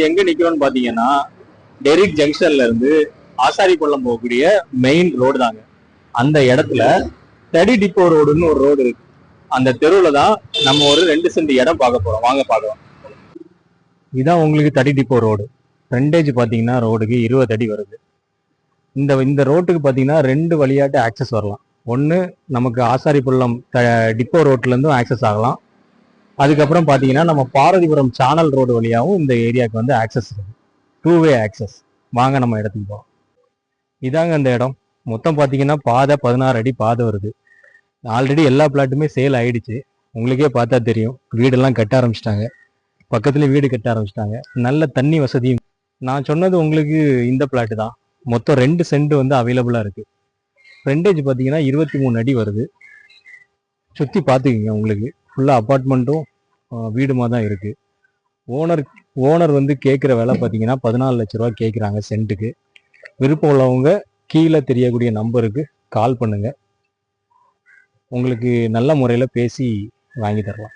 எங்க நிக்கிறோம்னு பாத்தீங்கன்னா டெரிக் ஜங்ஷன்ல இருந்து ஆசாரிப்பள்ளம் போகக்கூடிய மெயின் ரோடு தாங்க. அந்த இடத்துல தடி டிப்போ ரோடுன்னு ஒரு ரோடு இருக்கு. அந்த தெருவுல தான் நம்ம ஒரு 2 சென்ட் இடம் பார்க்க போறோம். வாங்க பார்க்கலாம். இதான் உங்களுக்கு தடி டிப்போ ரோடு. ஃப்ரண்டேஜ் பாத்தீங்கன்னா ரோடுக்கு 20 அடி வருது. இந்த ரோட்டுக்கு பாத்தீங்கன்னா 2 வழியாட்டு ஆக்சஸ் வரலாம். ஒன்னு நமக்கு ஆசாரிப்பள்ளம் டிப்போ ரோட்ல இருந்தும் ஆக்சஸ் ஆகலாம். அதுக்கப்புறம் பாத்தீங்கன்னா நம்ம பாரதிபுரம் சானல் ரோடு வழியாகவும் இந்த ஏரியாவுக்கு வந்து ஆக்சஸ் இருக்கு. 2 வே ஆக்சஸ். வாங்க நம்ம இடத்துக்கு போவோம். இதாங்க அந்த இடம். மொத்தம் பாத்தீங்கன்னா பாதை 16 அடி பாதை வருது. ஆல்ரெடி எல்லா பிளாட்டுமே சேல் ஆயிடுச்சு. உங்களுக்கே பார்த்தா தெரியும். வீடெல்லாம் கட்ட ஆரம்பிச்சிட்டாங்க. பக்கத்துல வீடு கட்ட ஆரம்பிச்சிட்டாங்க. நல்ல தண்ணி வசதியும். நான் சொன்னது உங்களுக்கு இந்த பிளாட் தான். மொத்தம் 2 சென்ட் வந்து அவைலபிளா இருக்கு. ஃப்ரண்டேஜ் பாத்தீங்கன்னா 23 அடி வருது. சுத்தி பாத்துக்கீங்க. உங்களுக்கு ஃபுல்லா அபார்ட்மெண்ட்டும் வீடுமா தான் இருக்கு. ஓனர் வந்து கேட்குற விலை பார்த்தீங்கன்னா 14 லட்ச ரூபா கேட்குறாங்க சென்ட்டுக்கு. விருப்பம் உள்ளவங்க கீழே தெரியக்கூடிய நம்பருக்கு கால் பண்ணுங்க. உங்களுக்கு நல்ல முறையில் பேசி வாங்கி தரலாம்.